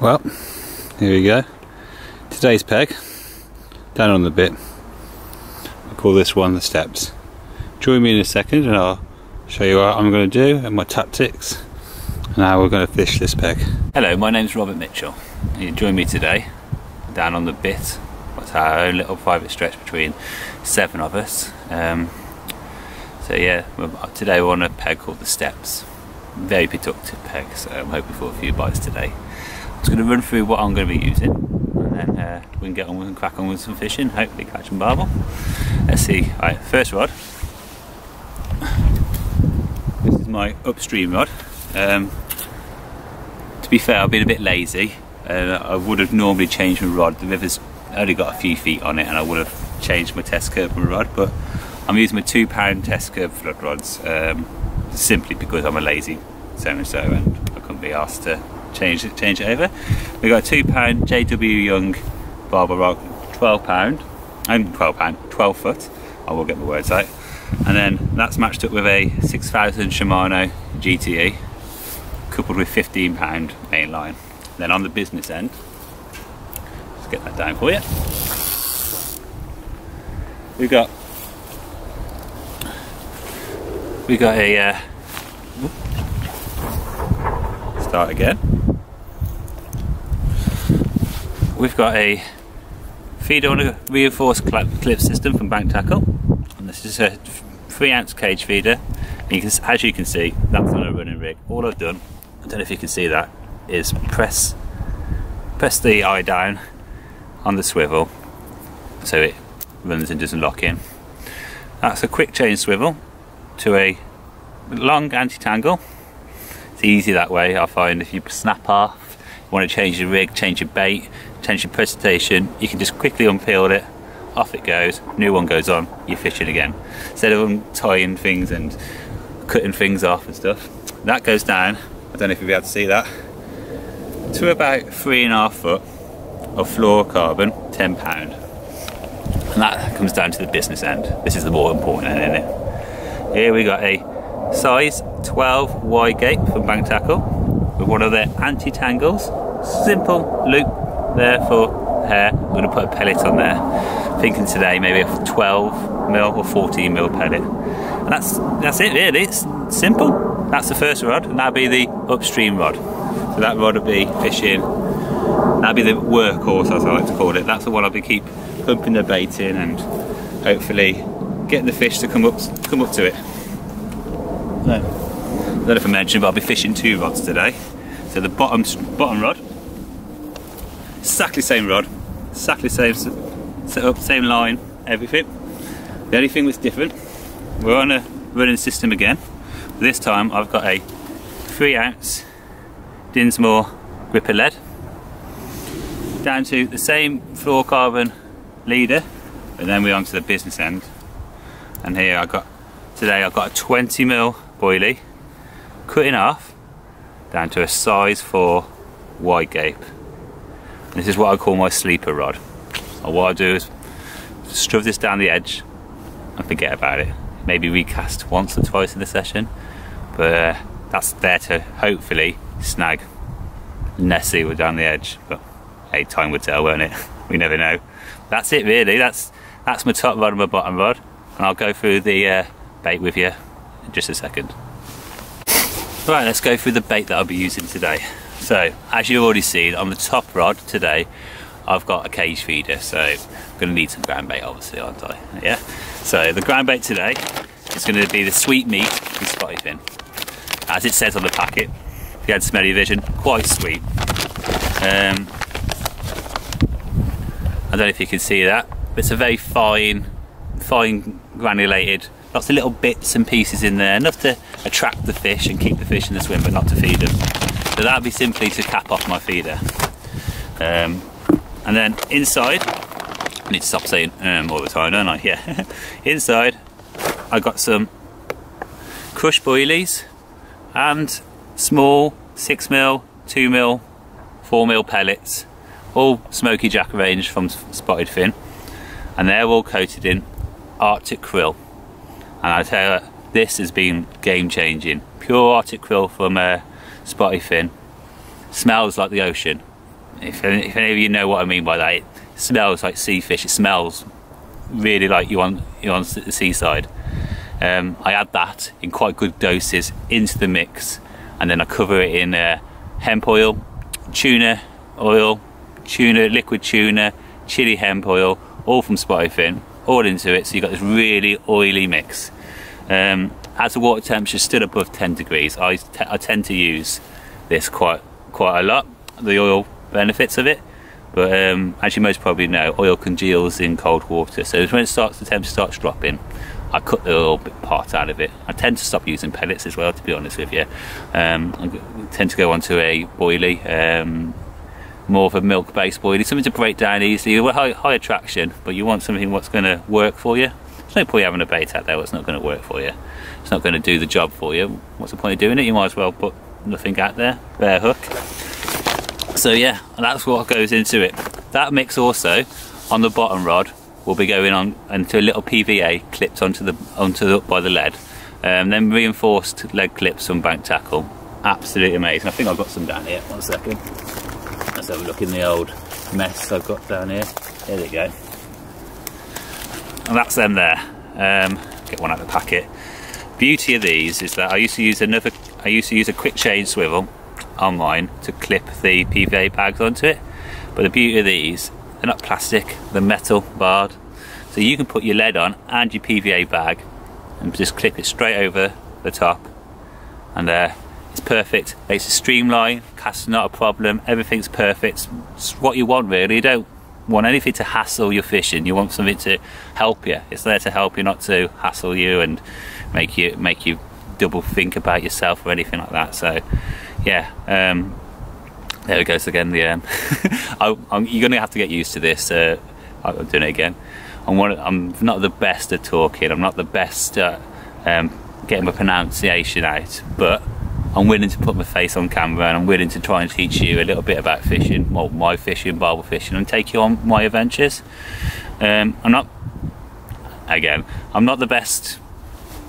Well, here we go. Today's peg, down on the bit. I call this one the steps. Join me in a second and I'll show you what I'm going to do and my tactics and how we're going to fish this peg. Hello, my name's Robert Mitchell. You join me today down on the bit. It's our own little private stretch between 7 of us. So yeah, today we're on a peg called the Steps. Very productive peg, so I'm hoping for a few bites today. I'm just going to run through what I'm going to be using, and then we can get on and crack on with some fishing, hopefully catch some barbel. Let's see. Alright, first rod. This is my upstream rod. To be fair, I've been a bit lazy. I would have normally changed my rod. The river's only got a few feet on it and I would have changed my test curve rod, but I'm using my £2 test curve flood rods simply because I'm a lazy so-and-so and I couldn't be asked to change it over. We've got a £2 JW Young Barbel rod, £12 foot. I will get my words out. And then that's matched up with a 6000 Shimano GTE coupled with £15 main line. Then on the business end, let's get that down for you. We've got a start again. We've got a feeder on a reinforced clip system from Bank Tackle, and this is a 3-ounce cage feeder. And you can, as you can see, that's on a running rig. All I've done, I don't know if you can see that, is press the eye down on the swivel so it runs and doesn't lock in. That's a quick chain swivel to a long anti-tangle. It's easy that way. I find if you snap off, you want to change your rig, change your bait, change your presentation, you can just quickly unpeel it, off it goes, new one goes on, you're fishing again. Instead of untying things and cutting things off and stuff. That goes down, I don't know if you'll be able to see that, to about 3.5 foot of fluorocarbon, £10. And that comes down to the business end. This is the more important end, isn't it? Here we got a size 12 wide gape from Bank Tackle with one of their anti-tangles. Simple loop there for hair. I'm going to put a pellet on there. Thinking today maybe a 12mm or 14mm pellet. And that's it really, it's simple. That's the first rod, and that'll be the upstream rod. So that rod will be fishing, that'll be the workhorse as I like to call it. That's the one I'll be keep pumping the bait in and hopefully getting the fish to come up to it. So, I don't know if I mentioned, but I'll be fishing 2 rods today. So the bottom rod, exactly same rod, exactly same setup, same line, everything. The only thing that's different, we're on a running system again. This time I've got a 3-ounce Dinsmore gripper lead down to the same fluorocarbon leader, and then we're on to the business end. And here today I've got a 20mm boilie, cut in half down to a size 4 wide gape. And this is what I call my sleeper rod. And what I do is shove this down the edge and forget about it. Maybe recast once or twice in the session, but that's there to hopefully snag Nessie down the edge. But hey, time would tell, won't it? We never know. That's it really. That's my top rod and my bottom rod, and I'll go through the bait with you in just a second. Right, let's go through the bait that I'll be using today. So as you've already seen, on the top rod today I've got a cage feeder, so I'm going to need some ground bait obviously, aren't I? Yeah. So the ground bait today is going to be the sweet meat and spotty fin. As it says on the packet, if you had smelly vision, quite sweet. I don't know if you can see that, but it's a very fine granulated, lots of little bits and pieces in there, enough to attract the fish and keep the fish in the swim but not to feed them. So that'll be simply to cap off my feeder. And then inside, I need to stop saying all the time, don't I? Yeah. Inside, I got some crushed boilies and small 6mm, 2mm, 4mm pellets, all Smoky Jack range from Spotted Fin, and they're all coated in Arctic krill. And I tell you, this has been game changing. Pure Arctic krill from Spotted Fin, smells like the ocean. if any of you know what I mean by that, it smells like sea fish. It smells really like you're on the seaside. I add that in quite good doses into the mix, and then I cover it in hemp oil, tuna oil, liquid tuna, chili hemp oil, all from Spyfin, all into it, so you've got this really oily mix. As the water temperature is still above 10 degrees, I tend to use this quite a lot, the oil benefits of it, but as you most probably know, oil congeals in cold water, so when the temperature starts dropping, I cut the oil part out of it. I tend to stop using pellets as well, to be honest with you. I tend to go onto a boilie, more of a milk based boilie, something to break down easily, high attraction, but you want something what's going to work for you. There's no point having a bait out there what's not going to work for you. It's not going to do the job for you. What's the point of doing it? You might as well put nothing out there, bare hook. So yeah, that's what goes into it. That mix also on the bottom rod will be going on into a little PVA clipped by the lead, then reinforced lead clips from Bank Tackle. Absolutely amazing. I think I've got some down here. 1 second. Let's have a look in the old mess I've got down here. There we go. And that's them there. Get one out of the packet. Beauty of these is that I used to use a quick chain swivel on mine to clip the PVA bags onto it, but the beauty of these, they're not plastic, they're metal barred, so you can put your lead on and your PVA bag and just clip it straight over the top, and it's perfect. Makes it streamline, cast not a problem, everything's perfect. It's what you want really. You don't want anything to hassle your fishing, you want something to help you. It's there to help you, not to hassle you and make you double think about yourself or anything like that. So yeah, there it goes again. The you're gonna have to get used to this. I'm doing it again. I'm not the best at talking, I'm not the best at getting my pronunciation out, but I'm willing to put my face on camera, and I'm willing to try and teach you a little bit about fishing, well, my fishing, barbel fishing, and take you on my adventures. I'm not the best,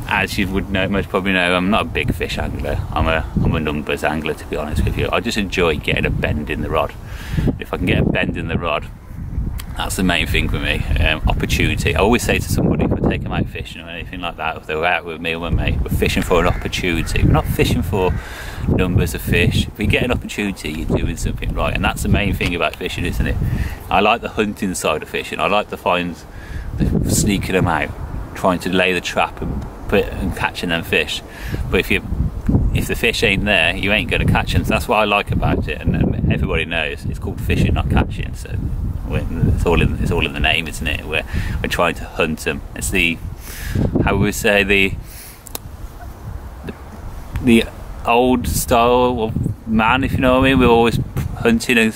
as you would know, most probably know. I'm not a big fish angler. I'm a numbers angler, to be honest with you. I just enjoy getting a bend in the rod. If I can get a bend in the rod, that's the main thing for me. Opportunity. I always say to somebody, if I take them out fishing or anything like that, if they're out with me or my mate, we're fishing for an opportunity. We're not fishing for numbers of fish. If we get an opportunity, you're doing something right, and that's the main thing about fishing, isn't it? I like the hunting side of fishing. I like to find sneaking them out, trying to lay the trap and catching them fish. But if the fish ain't there, you ain't going to catch them. So that's what I like about it, and everybody knows it's called fishing, not catching. So it's all in the name, isn't it? We're trying to hunt them. It's how we would say, the old style of man, if you know what I mean. We're always hunting and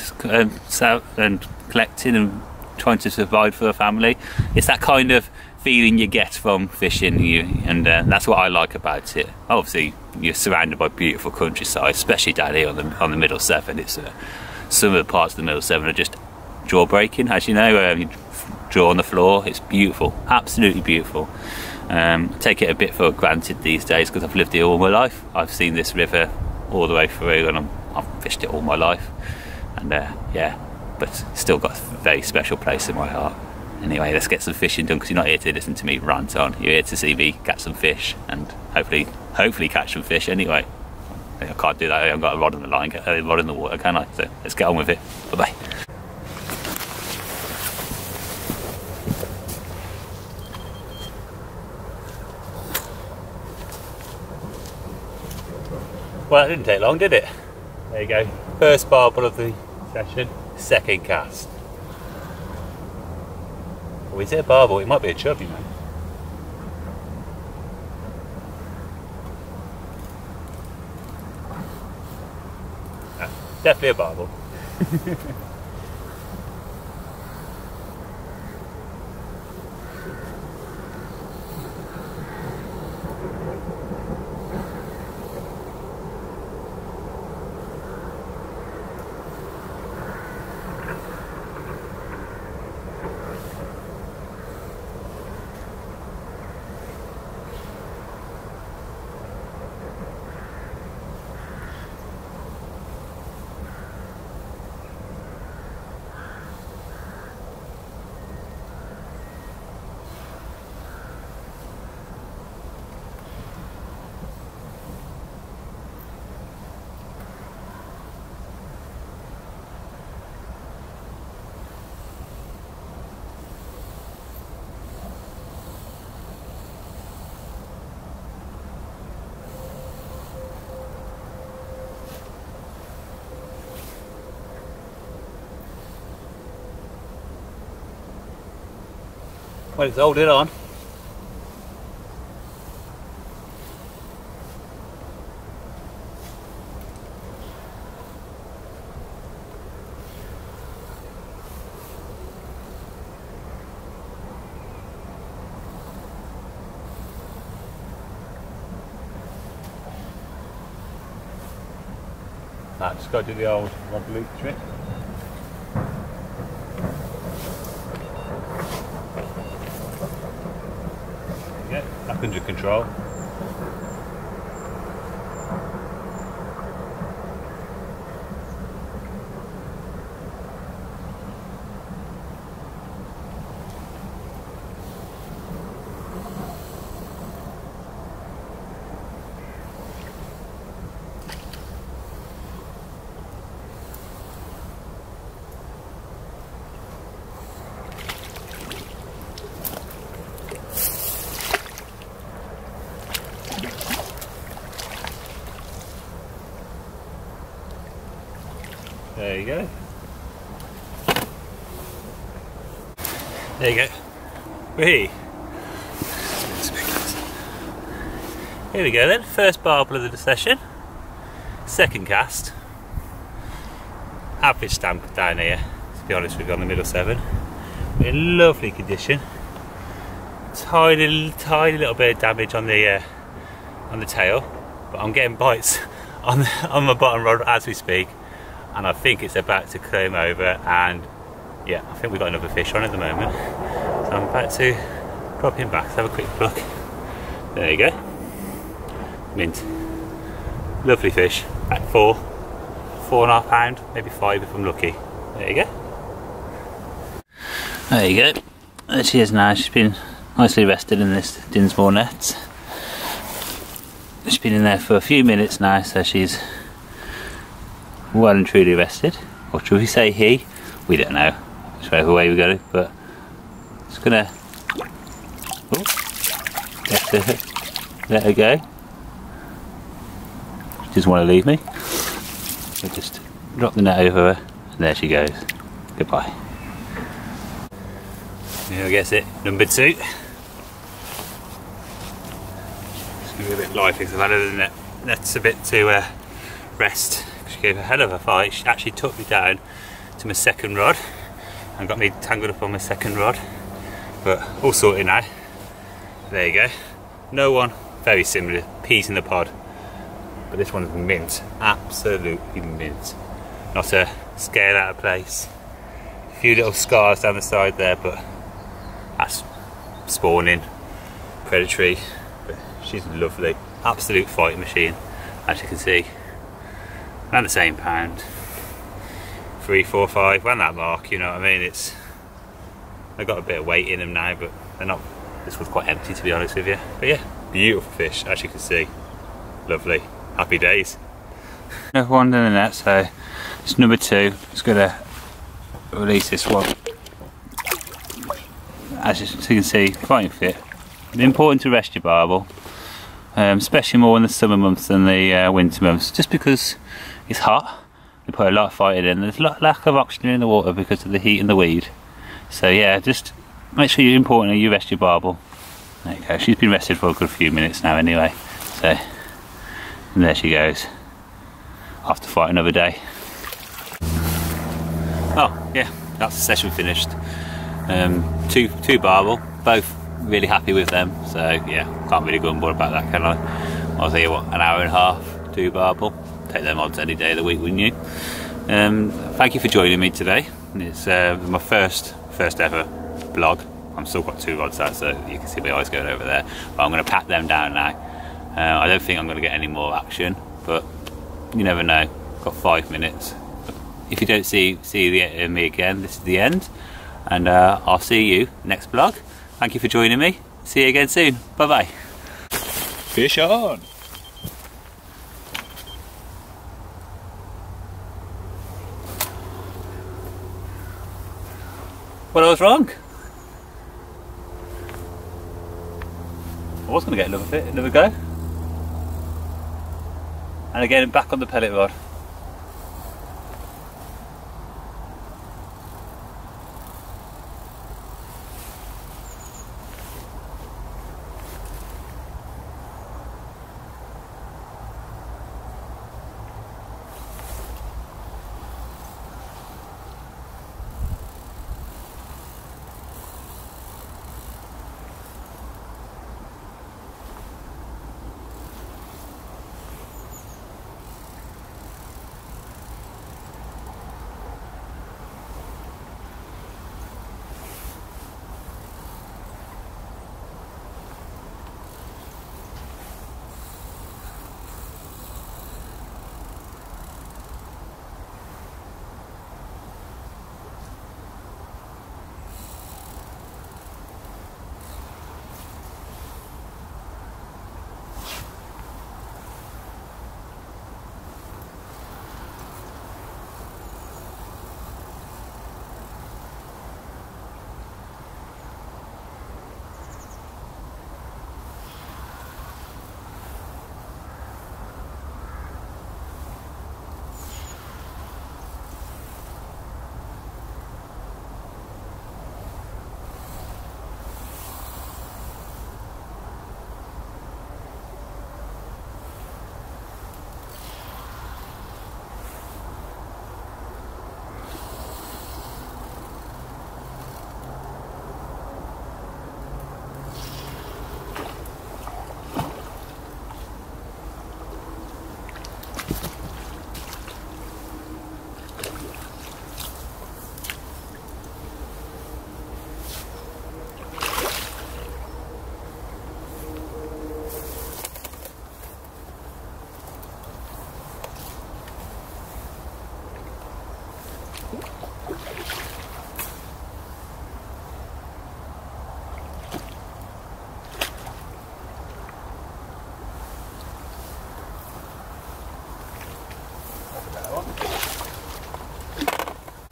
collecting and trying to survive for a family. It's that kind of feeling you get from fishing, and that's what I like about it. Obviously, you're surrounded by beautiful countryside, especially down here on the Middle Severn. It's some of the parts of the Middle Severn are just jaw-breaking, as you know. You draw on the floor. It's beautiful, absolutely beautiful. I take it a bit for granted these days because I've lived here all my life. I've seen this river all the way through, and I've fished it all my life, and yeah, but still got a very special place in my heart. Anyway, let's get some fishing done, because you're not here to listen to me rant on. You're here to see me catch some fish, and hopefully catch some fish anyway. I can't do that. I haven't got a rod on the line, a rod in the water, can I? So let's get on with it. Bye-bye. Well, that didn't take long, did it? There you go. First barbel of the session, second cast. Oh, is it a barbel? It might be a chubby, man. No, definitely a barbel. Well, it's holding on. Nah, just got to do the old rod loop trick. Yeah, back under control. There you go. There you go. Whee! Here we go then, first barbel of the session. Second cast. Average stamp down here, to be honest with you, on the Middle Severn. In lovely condition. Tiny little bit of damage on the tail, but I'm getting bites on my bottom rod as we speak. And I think it's about to comb over, and yeah, I think we've got another fish on at the moment. So I'm about to drop him back. Let's have a quick look. There you go. Mint. Lovely fish. At 4.5 pound, maybe 5 if I'm lucky. There you go. There you go. There she is now. She's been nicely rested in this Dinsmore net. She's been in there for a few minutes now, so she's well and truly rested. Or should we say he? We don't know whichever way we go, but just gonna let her go. She doesn't want to leave me. So just drop the net over her, and there she goes. Goodbye. Here I guess it, number 2. It's gonna be a bit lively because I've had the net's a bit to rest. She gave a hell of a fight. She actually took me down to my second rod and got me tangled up on my second rod, but all sorted now. There you go. No one, very similar, peas in the pod, but this one's mint, absolutely mint. Not a scale out of place. A few little scars down the side there, but that's spawning, predatory, but she's lovely. Absolute fighting machine, as you can see. Around the same pound, 3, 4, 5, around that mark, you know what I mean. They've got a bit of weight in them now, but they're not. This one's quite empty, to be honest with you. But yeah, beautiful fish, as you can see. Lovely, happy days. Another one in the net, so it's number 2. Just gonna release this one. As you can see, fighting fit. It's important to rest your barbel, especially more in the summer months than the winter months, just because it's hot. We put a lot of fighting in. There's a lack of oxygen in the water because of the heat and the weed. So yeah, just make sure you rest your barbel. There you go. She's been rested for a good few minutes now anyway. So, and there she goes. Off to fight another day. Oh yeah, that's the session finished. Two barbel, both really happy with them. So yeah, can't really go on board about that, can I? I was here, what, an hour and a half, 2 barbel. Take them odds any day of the week, wouldn't you? Thank you for joining me today. It's my first ever vlog. I've still got 2 rods out, so you can see my eyes going over there. But I'm going to pat them down now. I don't think I'm going to get any more action, but you never know. Got 5 minutes. If you don't see me again, this is the end, and I'll see you next vlog. Thank you for joining me. See you again soon. Bye bye. Fish on. Well, I was wrong. I was going to get another go. And again, back on the pellet rod.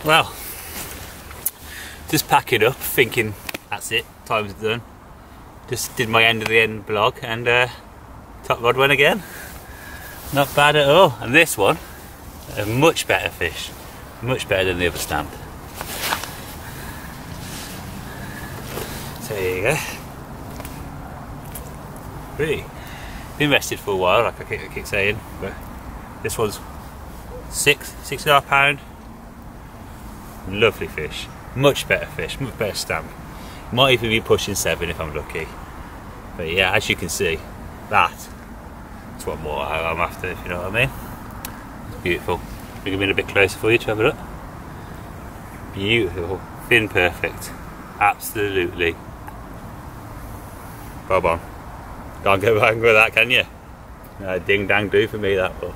Well, just packing up, thinking that's it, time's done. Just did my end of the end vlog and top rod one again. Not bad at all. And this one, a much better fish, much better than the other stamp. So there you go. Really been rested for a while, like I keep saying, but this one's 6.5 pound. Lovely fish, much better stamp. Might even be pushing 7 if I'm lucky. But yeah, as you can see, that's what more I'm after, if you know what I mean. It's beautiful. Bring them in a bit closer for you to have a look. Beautiful, thin perfect, absolutely. Bob on. Can't go wrong with that, can you? No, ding dang do for me that, but